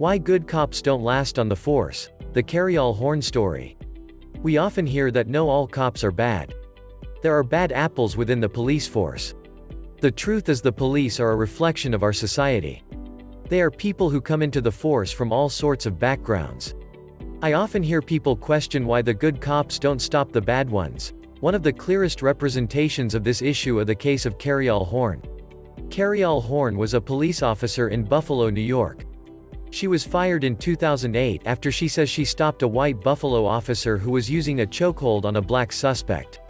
Why good cops don't last on the force, the Cariol Horne story. We often hear that no, all cops are bad. There are bad apples within the police force. The truth is the police are a reflection of our society. They are people who come into the force from all sorts of backgrounds. I often hear people question why the good cops don't stop the bad ones. One of the clearest representations of this issue are the case of Cariol Horne. Cariol Horne was a police officer in Buffalo, New York. She was fired in 2008 after she says she stopped a white Buffalo officer who was using a chokehold on a black suspect.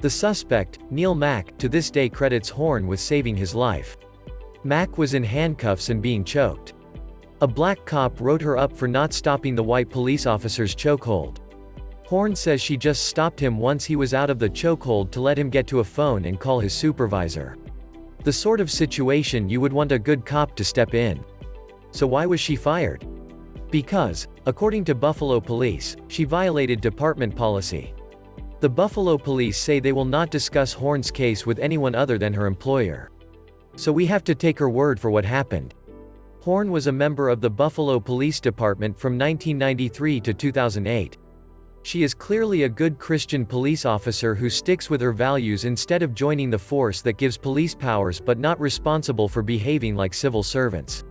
The suspect, Neil Mack, to this day credits Horne with saving his life. Mack was in handcuffs and being choked. A black cop wrote her up for not stopping the white police officer's chokehold. Horne says she just stopped him once he was out of the chokehold to let him get to a phone and call his supervisor. The sort of situation you would want a good cop to step in. So why was she fired? Because, according to Buffalo police, she violated department policy. The Buffalo police say they will not discuss Horne's case with anyone other than her employer. So we have to take her word for what happened. Horne was a member of the Buffalo Police Department from 1993 to 2008. She is clearly a good Christian police officer who sticks with her values instead of joining the force that gives police powers but not responsible for behaving like civil servants.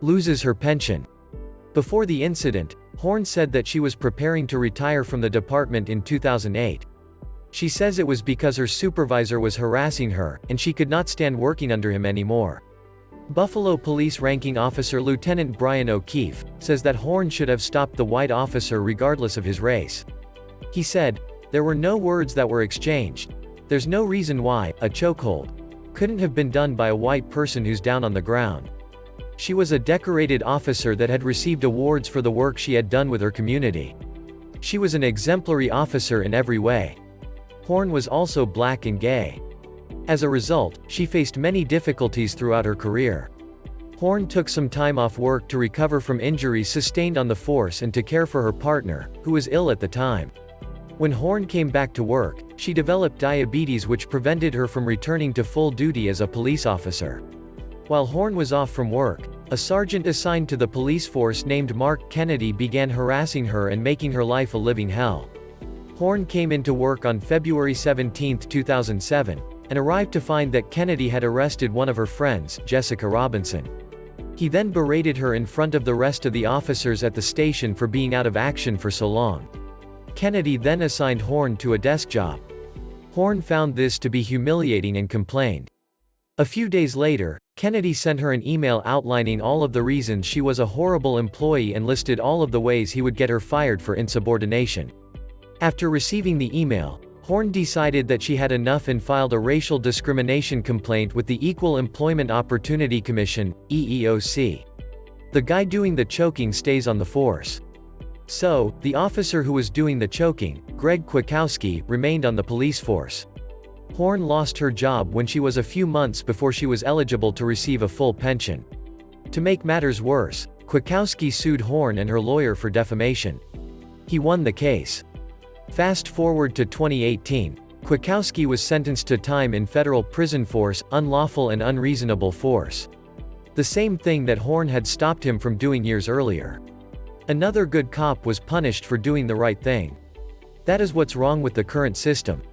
Loses her pension. Before the incident, Horne said that she was preparing to retire from the department in 2008. She says it was because her supervisor was harassing her, and she could not stand working under him anymore. Buffalo Police Ranking Officer Lieutenant Brian O'Keefe says that Horne should have stopped the white officer regardless of his race. He said, "There were no words that were exchanged. There's no reason why a chokehold couldn't have been done by a white person who's down on the ground. She was a decorated officer that had received awards for the work she had done with her community. She was an exemplary officer in every way." Horne was also black and gay. As a result, she faced many difficulties throughout her career. Horne took some time off work to recover from injuries sustained on the force and to care for her partner, who was ill at the time. When Horne came back to work, she developed diabetes which prevented her from returning to full duty as a police officer. While Horne was off from work, a sergeant assigned to the police force named Mark Kennedy began harassing her and making her life a living hell. Horne came into work on February 17, 2007, and arrived to find that Kennedy had arrested one of her friends, Jessica Robinson. He then berated her in front of the rest of the officers at the station for being out of action for so long. Kennedy then assigned Horne to a desk job. Horne found this to be humiliating and complained. A few days later, Kennedy sent her an email outlining all of the reasons she was a horrible employee and listed all of the ways he would get her fired for insubordination. After receiving the email, Horne decided that she had enough and filed a racial discrimination complaint with the Equal Employment Opportunity Commission, EEOC. The guy doing the choking stays on the force. So, the officer who was doing the choking, Greg Kwiatkowski, remained on the police force. Horne lost her job when she was a few months before she was eligible to receive a full pension. To make matters worse, Kwiatkowski sued Horne and her lawyer for defamation. He won the case. Fast forward to 2018, Kwiatkowski was sentenced to time in federal prison for unlawful and unreasonable force. The same thing that Horne had stopped him from doing years earlier. Another good cop was punished for doing the right thing. That is what's wrong with the current system.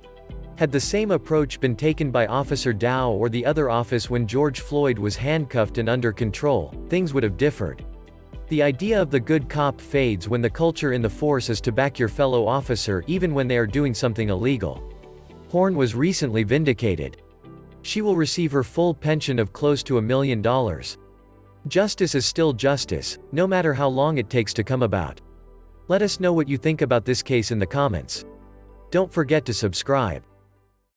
Had the same approach been taken by Officer Dow or the other office when George Floyd was handcuffed and under control, things would have differed. The idea of the good cop fades when the culture in the force is to back your fellow officer even when they are doing something illegal. Horne was recently vindicated. She will receive her full pension of close to $1 million. Justice is still justice, no matter how long it takes to come about. Let us know what you think about this case in the comments. Don't forget to subscribe.